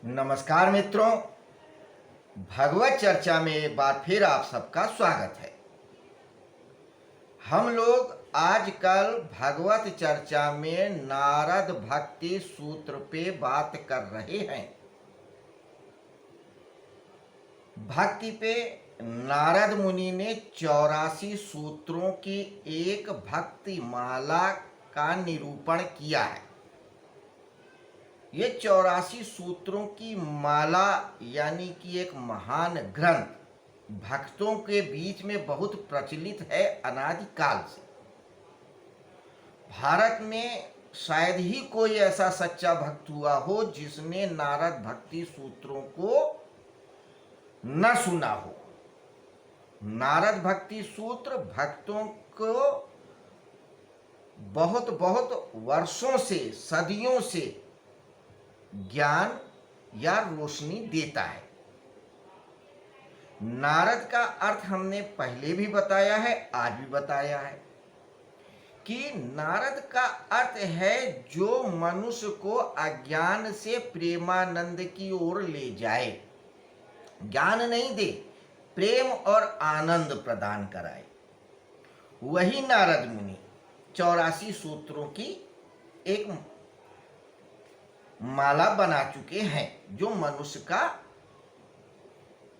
नमस्कार मित्रों, भगवत चर्चा में एक बार फिर आप सबका स्वागत है। हम लोग आजकल भगवत चर्चा में नारद भक्ति सूत्र पे बात कर रहे हैं। भक्ति पे नारद मुनि ने 84 सूत्रों की एक भक्ति माला का निरूपण किया है। ये 84 सूत्रों की माला यानी कि एक महान ग्रंथ भक्तों के बीच में बहुत प्रचलित है अनादिकाल से। भारत में शायद ही कोई ऐसा सच्चा भक्त हुआ हो जिसने नारद भक्ति सूत्रों को न सुना हो। नारद भक्ति सूत्र भक्तों को बहुत बहुत वर्षों से, सदियों से ज्ञान या रोशनी देता है। नारद का अर्थ हमने पहले भी बताया है, आज भी बताया है कि नारद का अर्थ है जो मनुष्य को अज्ञान से प्रेमानंद की ओर ले जाए। ज्ञान नहीं दे, प्रेम और आनंद प्रदान कराए। वही नारद मुनि 84 सूत्रों की एक माला बना चुके हैं जो मनुष्य का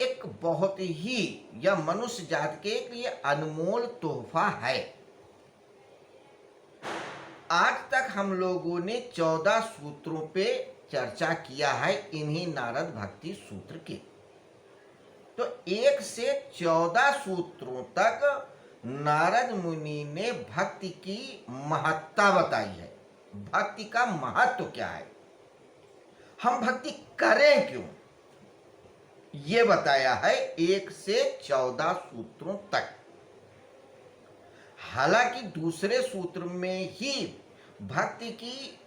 एक बहुत ही या मनुष्य जात के लिए अनमोल तोहफा है। आज तक हम लोगों ने 14 सूत्रों पे चर्चा किया है, इन्हीं नारद भक्ति सूत्र के। तो 1 से 14 सूत्रों तक नारद मुनि ने भक्ति की महत्ता बताई है। भक्ति का महत्व क्या है, हम भक्ति करें क्यों, ये बताया है 1 से 14 सूत्रों तक। हालांकि दूसरे सूत्र में ही भक्ति की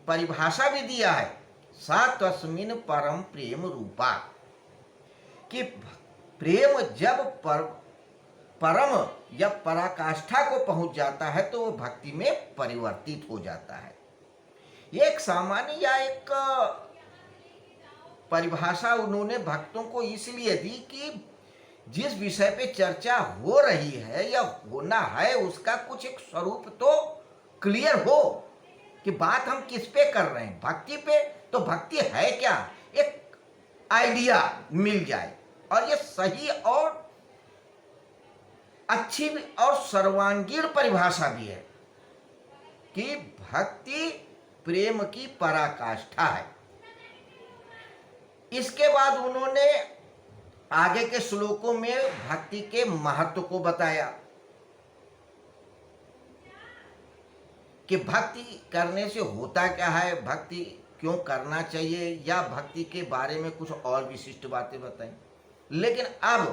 परिभाषा भी दिया है, सा तस्मिन् परम प्रेम रूपा, कि प्रेम जब परम या पराकाष्ठा को पहुंच जाता है तो वो भक्ति में परिवर्तित हो जाता है। ये एक सामान्य या एक परिभाषा उन्होंने भक्तों को इसलिए दी कि जिस विषय पे चर्चा हो रही है या होना है उसका कुछ एक स्वरूप तो क्लियर हो कि बात हम किस पे कर रहे हैं, भक्ति पे। तो भक्ति है क्या, एक आइडिया मिल जाए। और ये सही और अच्छी और सर्वांगीण परिभाषा भी है कि भक्ति प्रेम की पराकाष्ठा है। इसके बाद उन्होंने आगे के श्लोकों में भक्ति के महत्व को बताया कि भक्ति करने से होता क्या है, भक्ति क्यों करना चाहिए, या भक्ति के बारे में कुछ और विशिष्ट बातें बताई। लेकिन अब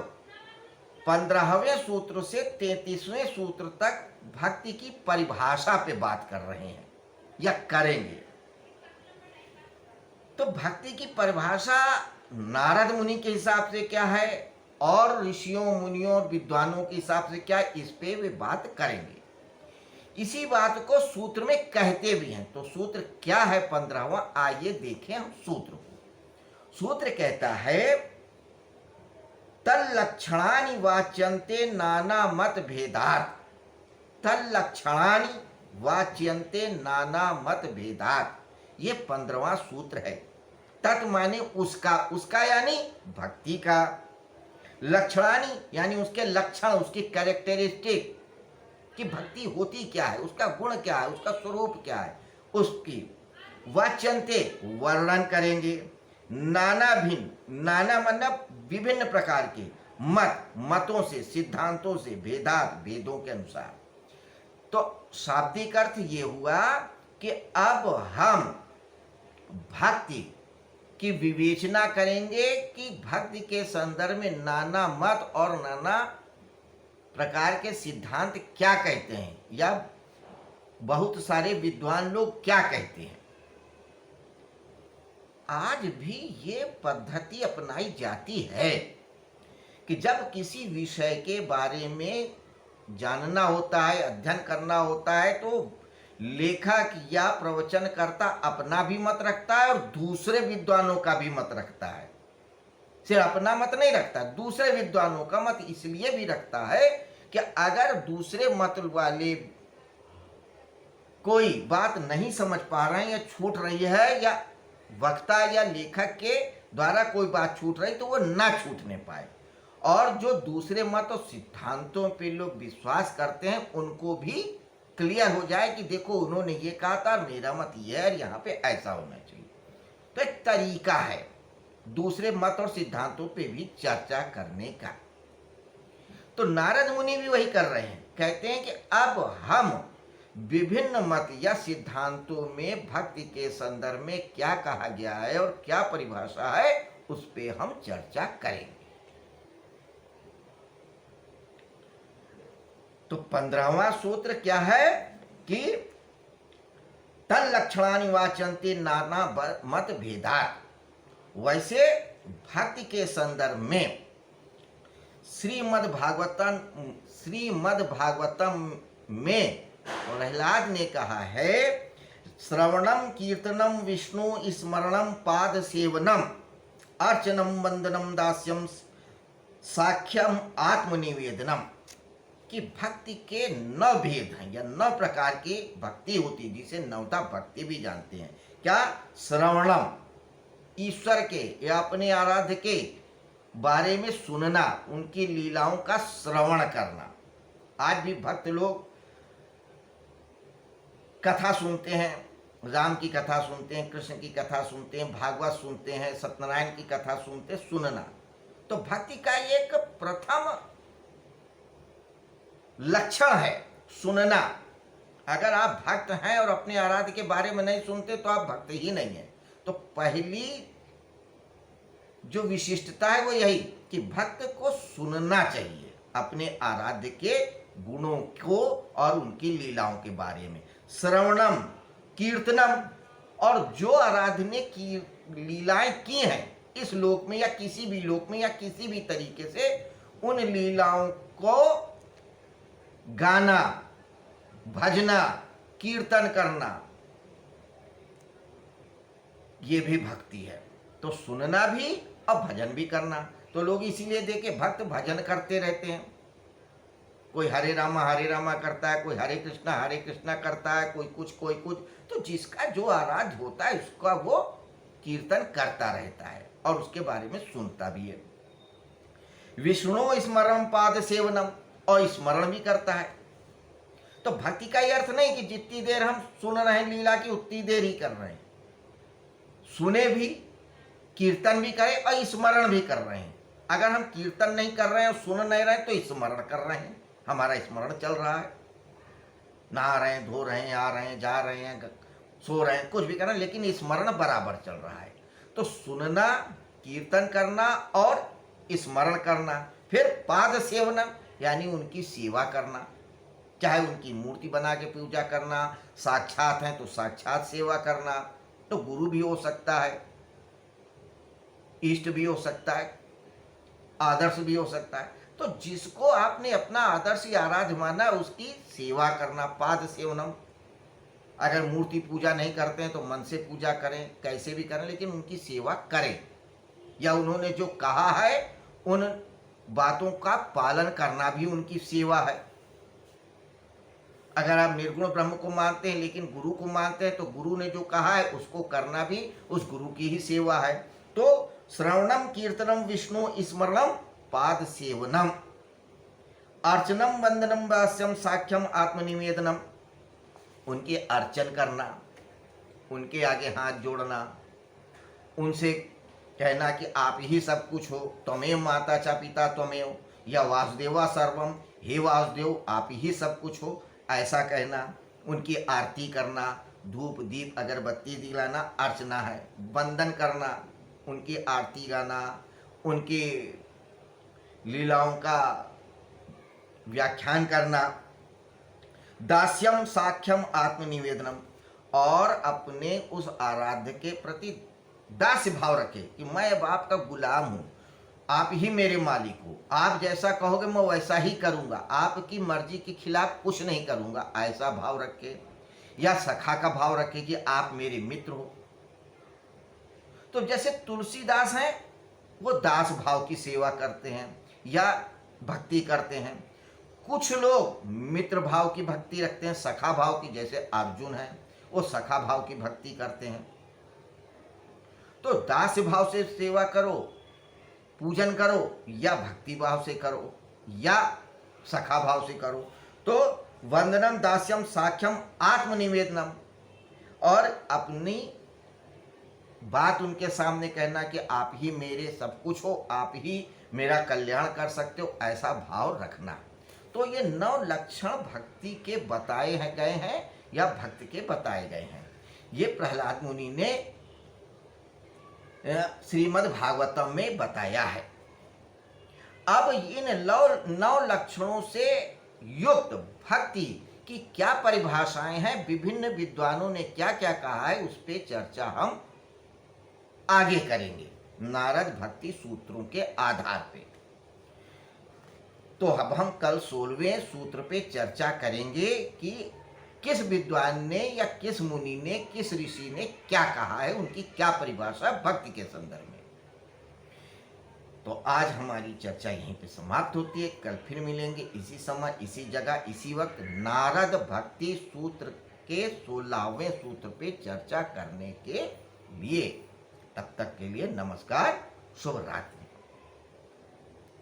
15वें सूत्र से 33वें सूत्र तक भक्ति की परिभाषा पे बात कर रहे हैं या करेंगे। तो भक्ति की परिभाषा नारद मुनि के हिसाब से क्या है और ऋषियों मुनियों और विद्वानों के हिसाब से क्या, इस पे वे बात करेंगे। इसी बात को सूत्र में कहते भी हैं। तो सूत्र क्या है 15वां, आइए देखें हम सूत्र को। सूत्र कहता है तल्लक्षणानि वाच्यन्ते नाना मत भेदात्। तल्लक्षणानि वाच्यन्ते नाना मत भेदात्, ये 15वां सूत्र है। तत् माने उसका, उसका यानी भक्ति का, लक्षणानि यानी उसके लक्षण, उसकी कैरेक्टरिस्टिक कि भक्ति होती क्या है, उसका गुण क्या है, उसका स्वरूप क्या है, उसकी वाच्यन्ते वर्णन करेंगे। नाना भिन्न, नाना मतलब विभिन्न प्रकार के, मत मतों से, सिद्धांतों से, भेदात भेदों के अनुसार। तो शाब्दिक अर्थ ये हुआ कि अब हम भक्ति की विवेचना करेंगे कि भक्ति के संदर्भ में नाना मत और नाना प्रकार के सिद्धांत क्या कहते हैं या बहुत सारे विद्वान लोग क्या कहते हैं। आज भी ये पद्धति अपनाई जाती है कि जब किसी विषय के बारे में जानना होता है, अध्ययन करना होता है, तो लेखक या प्रवचनकर्ता अपना भी मत रखता है और दूसरे विद्वानों का भी मत रखता है। सिर्फ अपना मत नहीं रखता, दूसरे विद्वानों का मत इसलिए भी रखता है कि अगर दूसरे मत वाले कोई बात नहीं समझ पा रहे हैं या छूट रही है, या वक्ता या लेखक के द्वारा कोई बात छूट रही, तो वो ना छूटने पाए। और जो दूसरे मत और सिद्धांतों पे लोग विश्वास करते हैं उनको भी क्लियर हो जाए कि देखो उन्होंने ये कहा था, मेरा मत ये है, यहाँ पे ऐसा होना चाहिए। तो एक तरीका है दूसरे मत और सिद्धांतों पे भी चर्चा करने का। तो नारद मुनि भी वही कर रहे हैं, कहते हैं कि अब हम विभिन्न मत या सिद्धांतों में भक्ति के संदर्भ में क्या कहा गया है और क्या परिभाषा है, उस पे हम चर्चा करेंगे। तो 15वां सूत्र क्या है कि तल्लक्षणानि वाच्यन्ते नाना मत भेदात्। वैसे भक्ति के संदर्भ में श्रीमद् भागवतम में प्रहलाद ने कहा है, श्रवणम कीर्तनम विष्णु स्मरणम पाद सेवनम अर्चनम वंदनम दास्यम साख्यम आत्मनिवेदनम, कि भक्ति के 9 भेद हैं या 9 प्रकार की भक्ति होती, जिसे नवता भक्ति भी जानते हैं। क्या? श्रवणम, ईश्वर के या अपने आराध्य के बारे में सुनना, उनकी लीलाओं का श्रवण करना। आज भी भक्त लोग कथा सुनते हैं, राम की कथा सुनते हैं, कृष्ण की कथा सुनते हैं, भागवत सुनते हैं, सत्यनारायण की कथा सुनते, सुनना। तो भक्ति का एक प्रथम लक्षण है सुनना। अगर आप भक्त हैं और अपने आराध्य के बारे में नहीं सुनते तो आप भक्त ही नहीं है। तो पहली जो विशिष्टता है वो यही कि भक्त को सुनना चाहिए अपने आराध्य के गुणों को और उनकी लीलाओं के बारे में। श्रवणम, कीर्तनम, और जो आराध्य ने की लीलाएं की हैं इस लोक में या किसी भी लोक में या किसी भी तरीके से, उन लीलाओं को गाना, भजना, कीर्तन करना, ये भी भक्ति है। तो सुनना भी और भजन भी करना। तो लोग इसीलिए देखे भक्त भजन करते रहते हैं। कोई हरे रामा करता है, कोई हरे कृष्णा करता है, कोई कुछ कोई कुछ। तो जिसका जो आराध्य होता है उसका वो कीर्तन करता रहता है और उसके बारे में सुनता भी है। विष्णु स्मरण पाद सेवनम, और स्मरण भी करता है। तो भक्ति का ये अर्थ नहीं कि जितनी देर हम सुन रहे हैं लीला की उतनी देर ही कर रहे हैं, सुने भी, कीर्तन भी करें और स्मरण भी कर रहे हैं। अगर हम कीर्तन नहीं कर रहे हैं और सुन नहीं रहे तो स्मरण कर रहे हैं, हमारा स्मरण चल रहा है, नहा रहे हैं, धो रहे हैं, आ रहे हैं, जा रहे हैं, सो रहे हैं, कुछ भी कर रहे हैं, लेकिन स्मरण बराबर चल रहा है। तो सुनना, कीर्तन करना और स्मरण करना। फिर पाद सेवनम, यानी उनकी सेवा करना, चाहे उनकी मूर्ति बना के पूजा करना, साक्षात हैं तो साक्षात सेवा करना। तो गुरु भी हो सकता है, इष्ट भी हो सकता है, आदर्श भी हो सकता है। तो जिसको आपने अपना आदर्श या आराध्य माना उसकी सेवा करना, पाद सेवनम। अगर मूर्ति पूजा नहीं करते हैं तो मन से पूजा करें, कैसे भी करें, लेकिन उनकी सेवा करें, या उन्होंने जो कहा है उन बातों का पालन करना भी उनकी सेवा है। अगर आप निर्गुण ब्रह्म को मानते हैं लेकिन गुरु को मानते हैं तो गुरु ने जो कहा है उसको करना भी उस गुरु की ही सेवा है। तो श्रवणम कीर्तनम विष्णु स्मरणम पाद सेवनम अर्चनम वंदनम दास्यम साख्यम आत्मनिवेदनम, उनके अर्चन करना, उनके आगे हाथ जोड़ना, उनसे कहना कि आप ही सब कुछ हो, त्वमेव माता च पिता त्वमेव, या वासुदेवा सर्वम, हे वासुदेव आप ही सब कुछ हो, ऐसा कहना। उनकी आरती करना, धूप दीप अगरबत्ती दिलाना अर्चना है। वंदन करना, उनकी आरती गाना, उनकी लीलाओं का व्याख्यान करना। दास्यम साख्यम आत्मनिवेदनम, और अपने उस आराध्य के प्रति दास्य भाव रखे कि मैं अब आपका गुलाम हूँ, आप ही मेरे मालिक हो, आप जैसा कहोगे मैं वैसा ही करूँगा, आपकी मर्जी के खिलाफ कुछ नहीं करूँगा, ऐसा भाव रखे। या सखा का भाव रखे कि आप मेरे मित्र हो। तो जैसे तुलसीदास हैं, वो दास भाव की सेवा करते हैं या भक्ति करते हैं। कुछ लोग मित्र भाव की भक्ति रखते हैं, सखा भाव की, जैसे अर्जुन है, वो सखा भाव की भक्ति करते हैं। तो दास भाव से सेवा करो, पूजन करो, या भक्ति भाव से करो या सखा भाव से करो। तो वंदनम दास्यम साख्यम आत्मनिवेदनम, और अपनी बात उनके सामने कहना कि आप ही मेरे सब कुछ हो, आप ही मेरा कल्याण कर सकते हो, ऐसा भाव रखना। तो ये 9 लक्षण भक्ति के बताए हैं गए हैं या भक्त के बताए गए हैं। ये प्रहलाद मुनि ने श्रीमद् भागवतम में बताया है। अब इन 9 लक्षणों से युक्त भक्ति की क्या परिभाषाएं हैं, विभिन्न विद्वानों ने क्या क्या कहा है, उस पे चर्चा हम आगे करेंगे नारद भक्ति सूत्रों के आधार पे। तो अब हम कल 16वें सूत्र पे चर्चा करेंगे कि किस विद्वान ने या किस मुनि ने, किस ऋषि ने क्या कहा है, उनकी क्या परिभाषा भक्ति के संदर्भ में। तो आज हमारी चर्चा यहीं पे समाप्त होती है। कल फिर मिलेंगे इसी समय, इसी जगह, इसी वक्त, नारद भक्ति सूत्र के 16वें सूत्र पे चर्चा करने के लिए। तब तक के लिए नमस्कार, शुभ रात्रि।